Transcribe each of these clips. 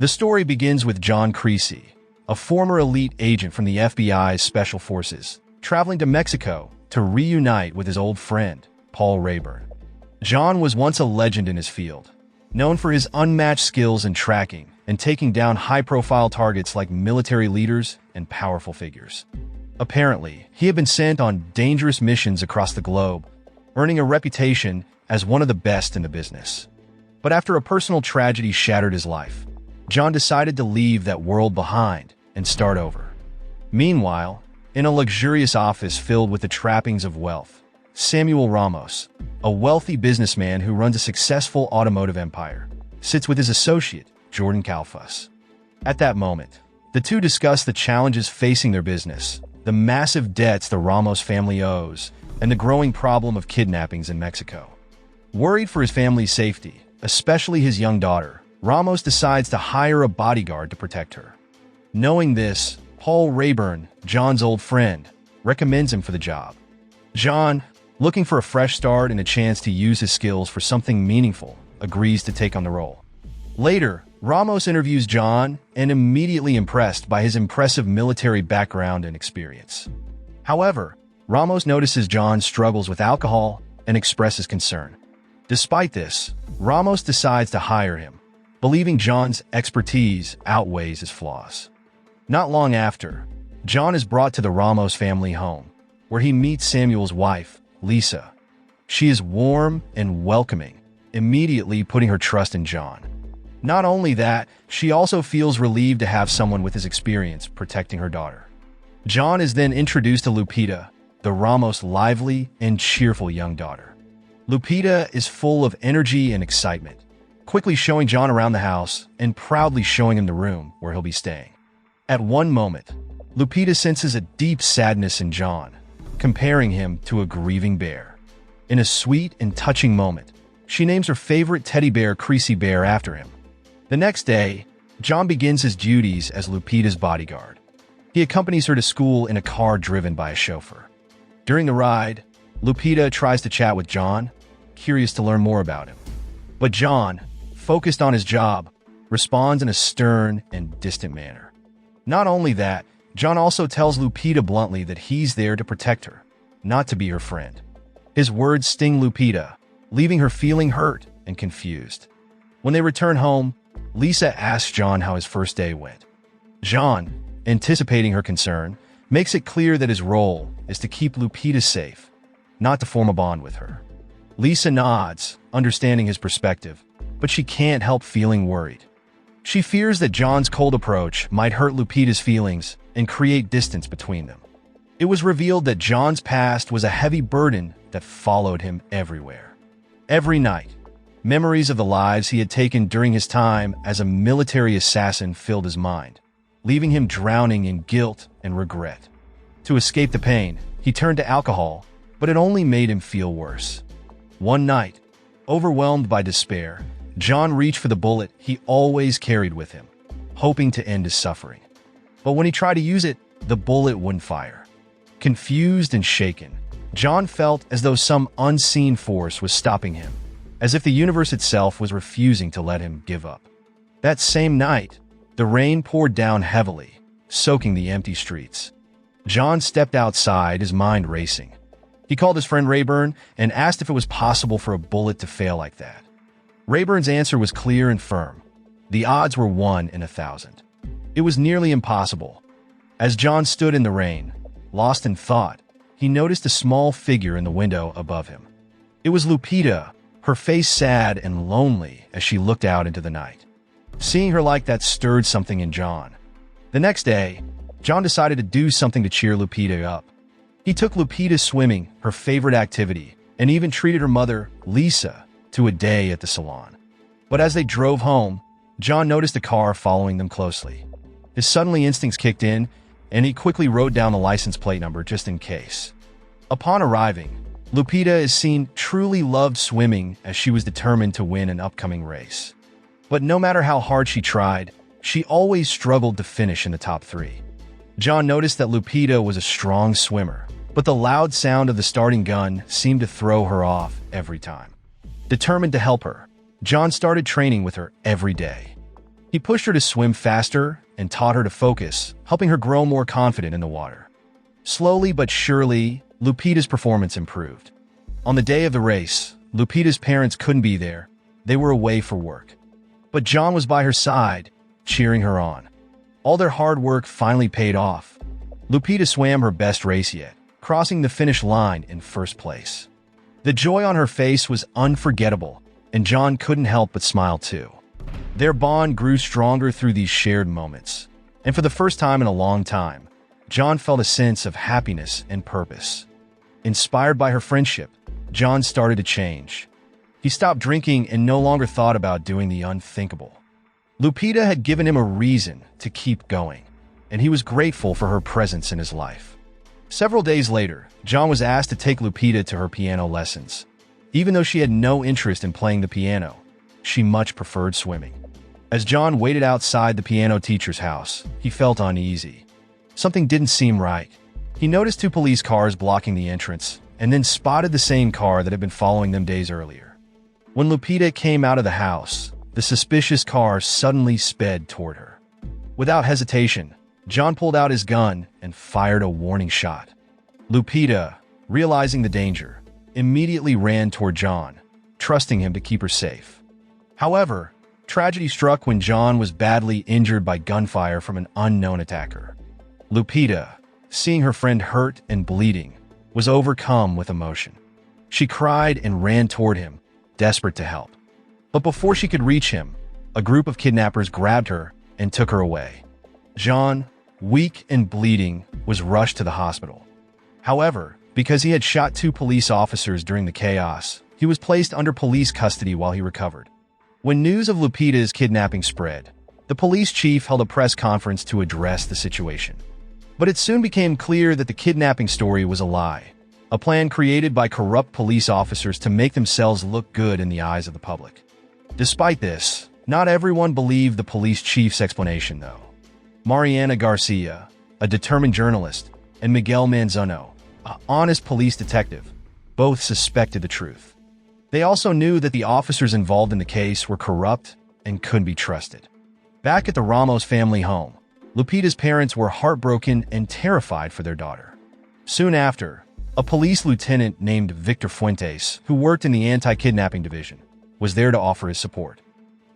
The story begins with John Creasy, a former elite agent from the FBI's Special Forces, traveling to Mexico to reunite with his old friend, Paul Rayburn. John was once a legend in his field, known for his unmatched skills in tracking and taking down high-profile targets like military leaders and powerful figures. Apparently, he had been sent on dangerous missions across the globe, earning a reputation as one of the best in the business. But after a personal tragedy shattered his life, John decided to leave that world behind and start over. Meanwhile, in a luxurious office filled with the trappings of wealth, Samuel Ramos, a wealthy businessman who runs a successful automotive empire, sits with his associate, Jordan Kalfus. At that moment, the two discuss the challenges facing their business, the massive debts the Ramos family owes, and the growing problem of kidnappings in Mexico. Worried for his family's safety, especially his young daughter, Ramos decides to hire a bodyguard to protect her. Knowing this, Paul Rayburn, John's old friend, recommends him for the job. John, looking for a fresh start and a chance to use his skills for something meaningful, agrees to take on the role. Later, Ramos interviews John and immediately impressed by his impressive military background and experience. However, Ramos notices John struggles with alcohol and expresses concern. Despite this, Ramos decides to hire him, believing John's expertise outweighs his flaws. Not long after, John is brought to the Ramos family home, where he meets Samuel's wife, Lisa. She is warm and welcoming, immediately putting her trust in John. Not only that, she also feels relieved to have someone with his experience protecting her daughter. John is then introduced to Lupita, the Ramos' lively and cheerful young daughter. Lupita is full of energy and excitement, quickly showing John around the house and proudly showing him the room where he'll be staying. At one moment, Lupita senses a deep sadness in John, comparing him to a grieving bear. In a sweet and touching moment, she names her favorite teddy bear Creasy Bear after him. The next day, John begins his duties as Lupita's bodyguard. He accompanies her to school in a car driven by a chauffeur. During the ride, Lupita tries to chat with John, curious to learn more about him. But John, focused on his job, responds in a stern and distant manner. Not only that, John also tells Lupita bluntly that he's there to protect her, not to be her friend. His words sting Lupita, leaving her feeling hurt and confused. When they return home, Lisa asks John how his first day went. John, anticipating her concern, makes it clear that his role is to keep Lupita safe, not to form a bond with her. Lisa nods, understanding his perspective, but she can't help feeling worried. She fears that John's cold approach might hurt Lupita's feelings and create distance between them. It was revealed that John's past was a heavy burden that followed him everywhere. Every night, memories of the lives he had taken during his time as a military assassin filled his mind, leaving him drowning in guilt and regret. To escape the pain, he turned to alcohol, but it only made him feel worse. One night, overwhelmed by despair, John reached for the bullet he always carried with him, hoping to end his suffering. But when he tried to use it, the bullet wouldn't fire. Confused and shaken, John felt as though some unseen force was stopping him, as if the universe itself was refusing to let him give up. That same night, the rain poured down heavily, soaking the empty streets. John stepped outside, his mind racing. He called his friend Rayburn and asked if it was possible for a bullet to fail like that. Rayburn's answer was clear and firm. The odds were 1 in 1,000. It was nearly impossible. As John stood in the rain, lost in thought, he noticed a small figure in the window above him. It was Lupita, her face sad and lonely as she looked out into the night. Seeing her like that stirred something in John. The next day, John decided to do something to cheer Lupita up. He took Lupita swimming, her favorite activity, and even treated her mother, Lisa, to a day at the salon. But as they drove home, John noticed a car following them closely. His suddenly instincts kicked in, and he quickly wrote down the license plate number just in case. Upon arriving, Lupita is seen truly loved swimming as she was determined to win an upcoming race. But no matter how hard she tried, she always struggled to finish in the top 3. John noticed that Lupita was a strong swimmer, but the loud sound of the starting gun seemed to throw her off every time. Determined to help her, John started training with her every day. He pushed her to swim faster and taught her to focus, helping her grow more confident in the water. Slowly but surely, Lupita's performance improved. On the day of the race, Lupita's parents couldn't be there. They were away for work. But John was by her side, cheering her on. All their hard work finally paid off. Lupita swam her best race yet, crossing the finish line in first place. The joy on her face was unforgettable, and John couldn't help but smile too. Their bond grew stronger through these shared moments, and for the first time in a long time, John felt a sense of happiness and purpose. Inspired by her friendship, John started to change. He stopped drinking and no longer thought about doing the unthinkable. Lupita had given him a reason to keep going, and he was grateful for her presence in his life. Several days later, John was asked to take Lupita to her piano lessons. Even though she had no interest in playing the piano, she much preferred swimming. As John waited outside the piano teacher's house, he felt uneasy. Something didn't seem right. He noticed 2 police cars blocking the entrance, and then spotted the same car that had been following them days earlier. When Lupita came out of the house, the suspicious car suddenly sped toward her. Without hesitation, John pulled out his gun and fired a warning shot. Lupita, realizing the danger, immediately ran toward John, trusting him to keep her safe. However, tragedy struck when John was badly injured by gunfire from an unknown attacker. Lupita, seeing her friend hurt and bleeding, was overcome with emotion. She cried and ran toward him, desperate to help. But before she could reach him, a group of kidnappers grabbed her and took her away. John, weak and bleeding, was rushed to the hospital. However, because he had shot 2 police officers during the chaos, he was placed under police custody while he recovered. When news of Lupita's kidnapping spread, the police chief held a press conference to address the situation. But it soon became clear that the kidnapping story was a lie, a plan created by corrupt police officers to make themselves look good in the eyes of the public. Despite this, not everyone believed the police chief's explanation, though. Mariana Garcia, a determined journalist, and Miguel Manzano, an honest police detective, both suspected the truth. They also knew that the officers involved in the case were corrupt and couldn't be trusted. Back at the Ramos family home, Lupita's parents were heartbroken and terrified for their daughter. Soon after, a police lieutenant named Victor Fuentes, who worked in the anti-kidnapping division, was there to offer his support.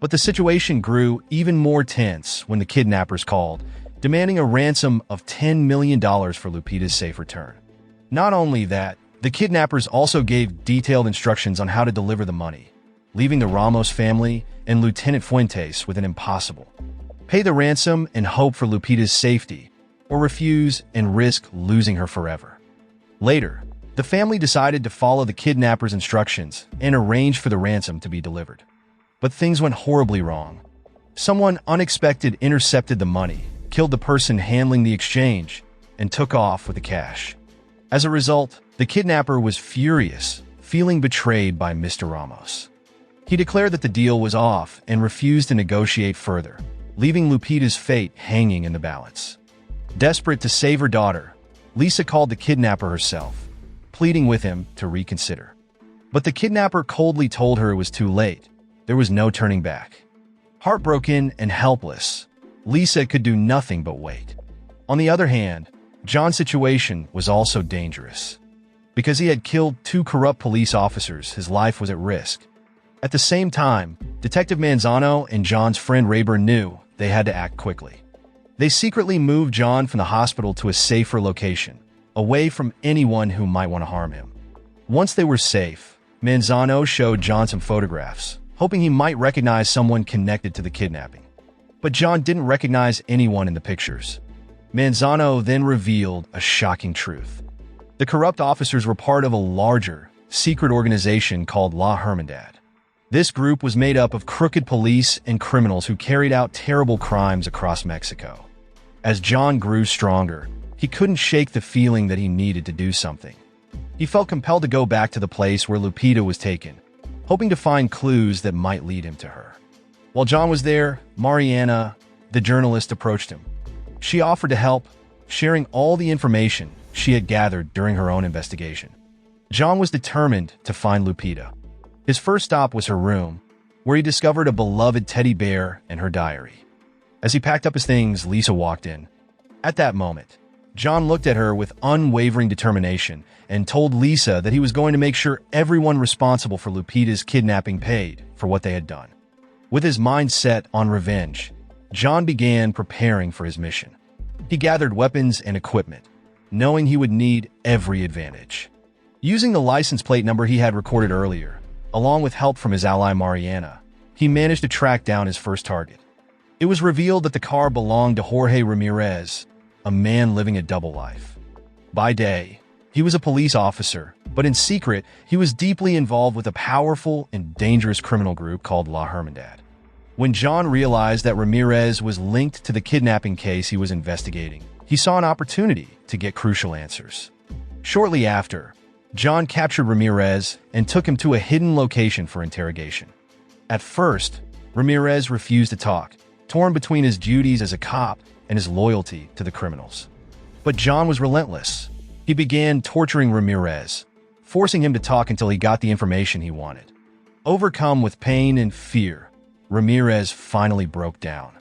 But the situation grew even more tense when the kidnappers called, demanding a ransom of $10 million for Lupita's safe return. Not only that, the kidnappers also gave detailed instructions on how to deliver the money, leaving the Ramos family and Lieutenant Fuentes with an impossible: pay the ransom and hope for Lupita's safety, or refuse and risk losing her forever. Later, the family decided to follow the kidnappers' instructions and arrange for the ransom to be delivered. But things went horribly wrong. Someone unexpected intercepted the money, killed the person handling the exchange, and took off with the cash. As a result, the kidnapper was furious, feeling betrayed by Mr. Ramos. He declared that the deal was off and refused to negotiate further, leaving Lupita's fate hanging in the balance. Desperate to save her daughter, Lisa called the kidnapper herself, pleading with him to reconsider. But the kidnapper coldly told her it was too late. There was no turning back. Heartbroken and helpless, Lisa could do nothing but wait. On the other hand, John's situation was also dangerous. Because he had killed 2 corrupt police officers, his life was at risk. At the same time, Detective Manzano and John's friend Rayburn knew they had to act quickly. They secretly moved John from the hospital to a safer location, away from anyone who might want to harm him. Once they were safe, Manzano showed John some photographs, hoping he might recognize someone connected to the kidnapping. But John didn't recognize anyone in the pictures. Manzano then revealed a shocking truth. The corrupt officers were part of a larger, secret organization called La Hermandad. This group was made up of crooked police and criminals who carried out terrible crimes across Mexico. As John grew stronger, he couldn't shake the feeling that he needed to do something. He felt compelled to go back to the place where Lupita was taken, hoping to find clues that might lead him to her. While John was there, Mariana, the journalist, approached him. She offered to help, sharing all the information she had gathered during her own investigation. John was determined to find Lupita. His first stop was her room, where he discovered a beloved teddy bear and her diary. As he packed up his things, Lisa walked in. At that moment, John looked at her with unwavering determination and told Lisa that he was going to make sure everyone responsible for Lupita's kidnapping paid for what they had done. With his mind set on revenge, John began preparing for his mission. He gathered weapons and equipment, knowing he would need every advantage. Using the license plate number he had recorded earlier, along with help from his ally Mariana, he managed to track down his first target. It was revealed that the car belonged to Jorge Ramirez, a man living a double life. By day, he was a police officer, but in secret, he was deeply involved with a powerful and dangerous criminal group called La Hermandad. When John realized that Ramirez was linked to the kidnapping case he was investigating, he saw an opportunity to get crucial answers. Shortly after, John captured Ramirez and took him to a hidden location for interrogation. At first, Ramirez refused to talk, torn between his duties as a cop and his loyalty to the criminals. But John was relentless. He began torturing Ramirez, forcing him to talk until he got the information he wanted. Overcome with pain and fear, Ramirez finally broke down.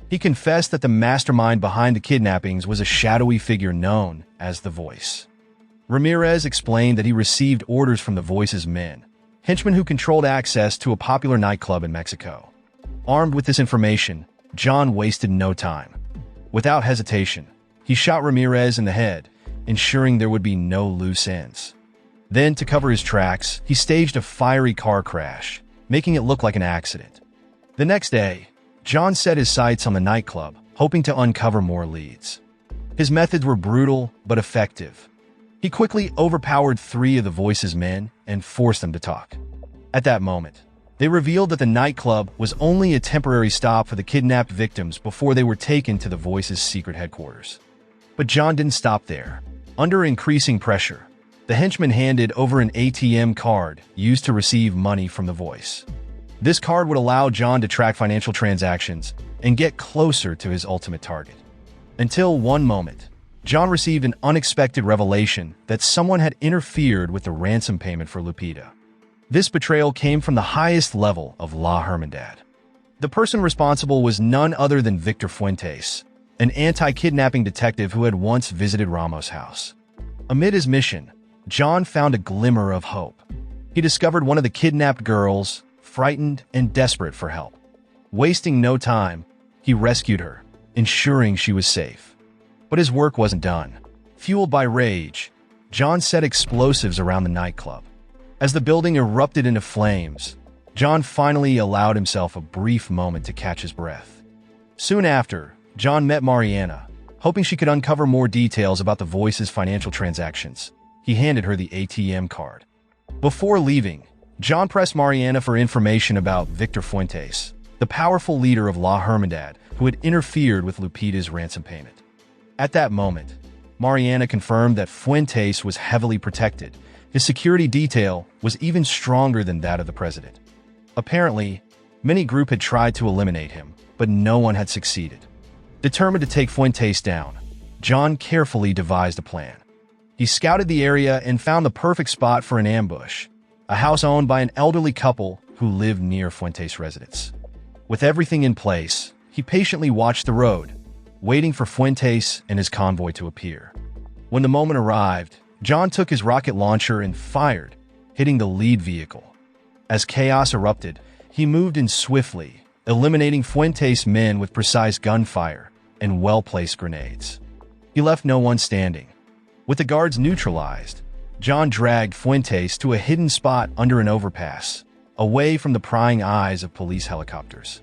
He confessed that the mastermind behind the kidnappings was a shadowy figure known as the Voice. Ramirez explained that he received orders from the Voice's men, henchmen who controlled access to a popular nightclub in Mexico. Armed with this information, John wasted no time. Without hesitation, he shot Ramirez in the head, ensuring there would be no loose ends. Then, to cover his tracks, he staged a fiery car crash, making it look like an accident. The next day, John set his sights on the nightclub, hoping to uncover more leads. His methods were brutal but effective. He quickly overpowered 3 of the Voice's men and forced them to talk. At that moment, they revealed that the nightclub was only a temporary stop for the kidnapped victims before they were taken to the Voice's secret headquarters. But John didn't stop there. Under increasing pressure, the henchmen handed over an ATM card used to receive money from the Voice. This card would allow John to track financial transactions and get closer to his ultimate target. Until one moment, John received an unexpected revelation that someone had interfered with the ransom payment for Lupita. This betrayal came from the highest level of La Hermandad. The person responsible was none other than Victor Fuentes, an anti-kidnapping detective who had once visited Ramos' house. Amid his mission, John found a glimmer of hope. He discovered one of the kidnapped girls, frightened and desperate for help. Wasting no time, he rescued her, ensuring she was safe. But his work wasn't done. Fueled by rage, John set explosives around the nightclub. As the building erupted into flames, John finally allowed himself a brief moment to catch his breath. Soon after, John met Mariana, hoping she could uncover more details about the Voice's financial transactions. He handed her the ATM card. Before leaving, John pressed Mariana for information about Victor Fuentes, the powerful leader of La Hermandad who had interfered with Lupita's ransom payment. At that moment, Mariana confirmed that Fuentes was heavily protected. His security detail was even stronger than that of the president. Apparently, many groups had tried to eliminate him, but no one had succeeded. Determined to take Fuentes down, John carefully devised a plan. He scouted the area and found the perfect spot for an ambush, a house owned by an elderly couple who lived near Fuentes' residence. With everything in place, he patiently watched the road, waiting for Fuentes and his convoy to appear. When the moment arrived, John took his rocket launcher and fired, hitting the lead vehicle. As chaos erupted, he moved in swiftly, eliminating Fuentes' men with precise gunfire and well-placed grenades. He left no one standing. With the guards neutralized, John dragged Fuentes to a hidden spot under an overpass, away from the prying eyes of police helicopters.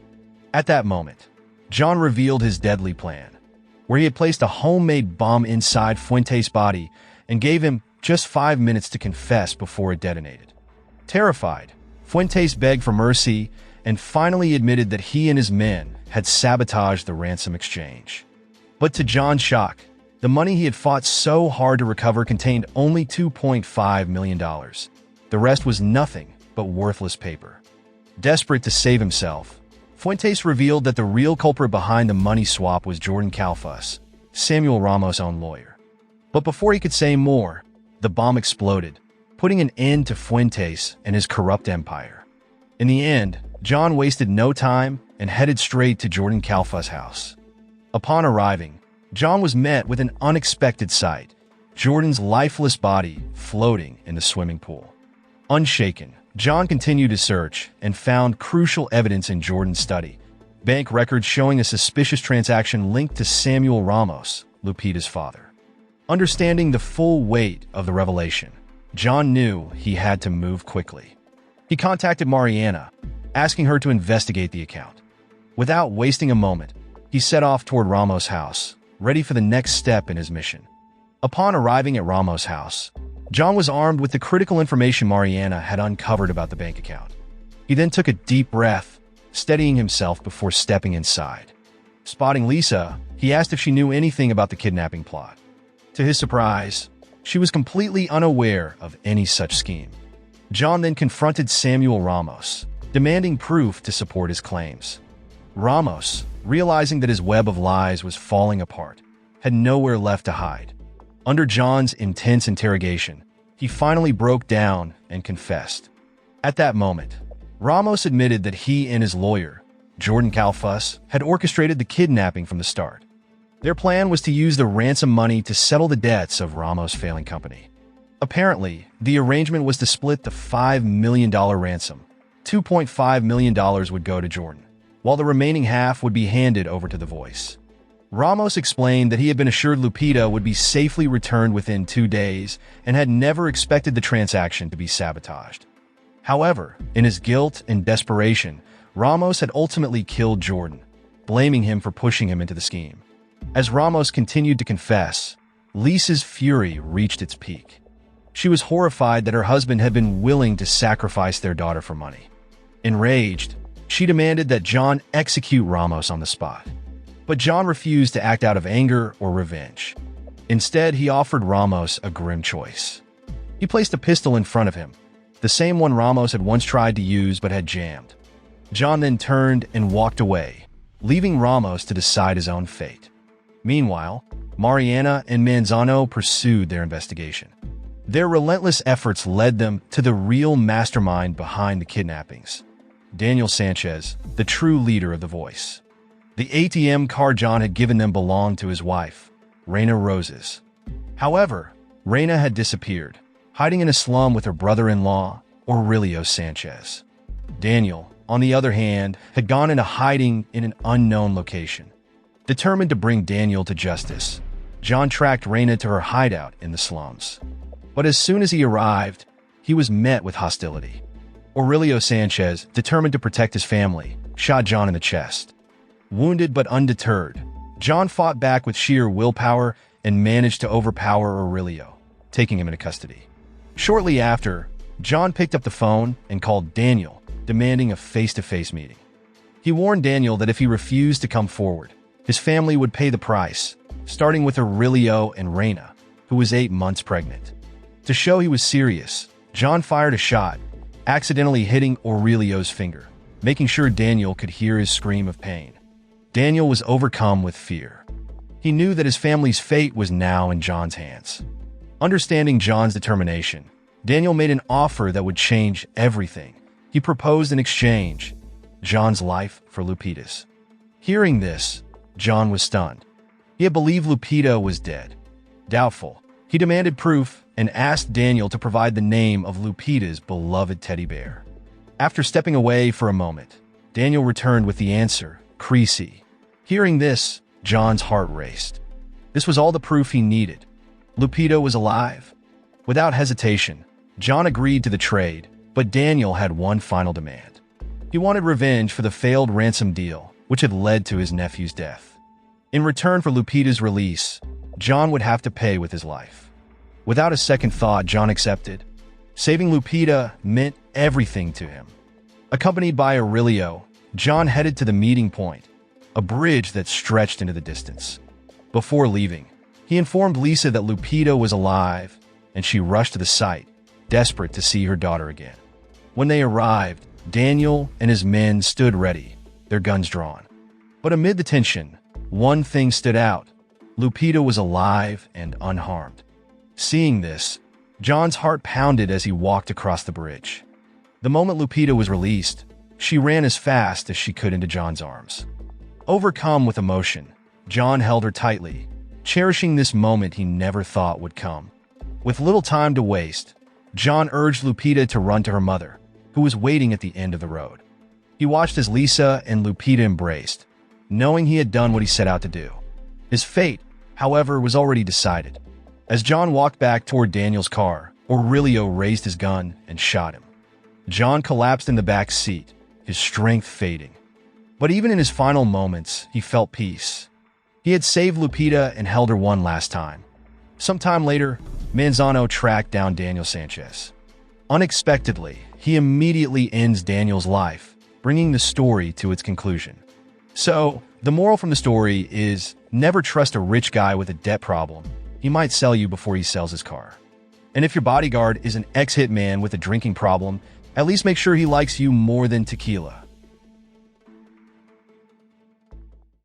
At that moment, John revealed his deadly plan, where he had placed a homemade bomb inside Fuentes' body and gave him just 5 minutes to confess before it detonated. Terrified, Fuentes begged for mercy and finally admitted that he and his men had sabotaged the ransom exchange. But to John's shock, the money he had fought so hard to recover contained only $2.5 million. The rest was nothing but worthless paper. Desperate to save himself, Fuentes revealed that the real culprit behind the money swap was Jordan Calfus, Samuel Ramos' own lawyer. But before he could say more, the bomb exploded, putting an end to Fuentes and his corrupt empire. In the end, John wasted no time and headed straight to Jordan Kalfa's house. Upon arriving, John was met with an unexpected sight: Jordan's lifeless body floating in the swimming pool. Unshaken, John continued his search and found crucial evidence in Jordan's study: bank records showing a suspicious transaction linked to Samuel Ramos, Lupita's father. Understanding the full weight of the revelation, John knew he had to move quickly. He contacted Mariana, asking her to investigate the account. Without wasting a moment, he set off toward Ramos' house, ready for the next step in his mission. Upon arriving at Ramos' house, John was armed with the critical information Mariana had uncovered about the bank account. He then took a deep breath, steadying himself before stepping inside. Spotting Lisa, he asked if she knew anything about the kidnapping plot. To his surprise, she was completely unaware of any such scheme. John then confronted Samuel Ramos, demanding proof to support his claims. Ramos, realizing that his web of lies was falling apart, had nowhere left to hide. Under John's intense interrogation, he finally broke down and confessed. At that moment, Ramos admitted that he and his lawyer, Jordan Kalfa, had orchestrated the kidnapping from the start. Their plan was to use the ransom money to settle the debts of Ramos' failing company. Apparently, the arrangement was to split the $5 million ransom. $2.5 million would go to Jordan, while the remaining half would be handed over to The Voice. Ramos explained that he had been assured Lupita would be safely returned within 2 days and had never expected the transaction to be sabotaged. However, in his guilt and desperation, Ramos had ultimately killed Jordan, blaming him for pushing him into the scheme. As Ramos continued to confess, Lisa's fury reached its peak. She was horrified that her husband had been willing to sacrifice their daughter for money. Enraged, she demanded that John execute Ramos on the spot. But John refused to act out of anger or revenge. Instead, he offered Ramos a grim choice. He placed a pistol in front of him, the same one Ramos had once tried to use but had jammed. John then turned and walked away, leaving Ramos to decide his own fate. Meanwhile, Mariana and Manzano pursued their investigation. Their relentless efforts led them to the real mastermind behind the kidnappings: Daniel Sanchez, the true leader of The Voice. The ATM card John had given them belonged to his wife, Reina Roses. However, Reina had disappeared, hiding in a slum with her brother-in-law, Aurelio Sanchez. Daniel, on the other hand, had gone into hiding in an unknown location. Determined to bring Daniel to justice, John tracked Reina to her hideout in the slums. But as soon as he arrived, he was met with hostility. Aurelio Sanchez, determined to protect his family, shot John in the chest. Wounded but undeterred, John fought back with sheer willpower and managed to overpower Aurelio, taking him into custody. Shortly after, John picked up the phone and called Daniel, demanding a face-to-face meeting. He warned Daniel that if he refused to come forward, his family would pay the price, starting with Aurelio and Reina, who was 8 months pregnant. To show he was serious, John fired a shot, accidentally hitting Aurelio's finger, making sure Daniel could hear his scream of pain. Daniel was overcome with fear. He knew that his family's fate was now in John's hands. Understanding John's determination, Daniel made an offer that would change everything. He proposed an exchange: John's life for Lupita's. Hearing this, John was stunned. He had believed Lupita was dead. Doubtful, he demanded proof and asked Daniel to provide the name of Lupita's beloved teddy bear. After stepping away for a moment, Daniel returned with the answer: Creasy. Hearing this, John's heart raced. This was all the proof he needed. Lupita was alive. Without hesitation, John agreed to the trade, but Daniel had one final demand. He wanted revenge for the failed ransom deal, which had led to his nephew's death. In return for Lupita's release, John would have to pay with his life. Without a second thought, John accepted. Saving Lupita meant everything to him. Accompanied by Aurelio, John headed to the meeting point, a bridge that stretched into the distance. Before leaving, he informed Lisa that Lupita was alive, and she rushed to the site, desperate to see her daughter again. When they arrived, Daniel and his men stood ready, their guns drawn. But amid the tension, one thing stood out: Lupita was alive and unharmed. Seeing this, John's heart pounded as he walked across the bridge. The moment Lupita was released, She ran as fast as she could into John's arms. Overcome with emotion, John held her tightly, cherishing this moment he never thought would come. With little time to waste, John urged Lupita to run to her mother, who was waiting at the end of the road. He watched as Lisa and Lupita embraced, knowing he had done what he set out to do. His fate, however, was already decided. As John walked back toward Daniel's car, Aurelio raised his gun and shot him. John collapsed in the back seat, his strength fading. But even in his final moments, he felt peace. He had saved Lupita and held her one last time. Sometime later, Manzano tracked down Daniel Sanchez. Unexpectedly, he immediately ends Daniel's life, bringing the story to its conclusion. So, the moral from the story is never trust a rich guy with a debt problem. He might sell you before he sells his car. And if your bodyguard is an ex-hitman with a drinking problem, at least make sure he likes you more than tequila.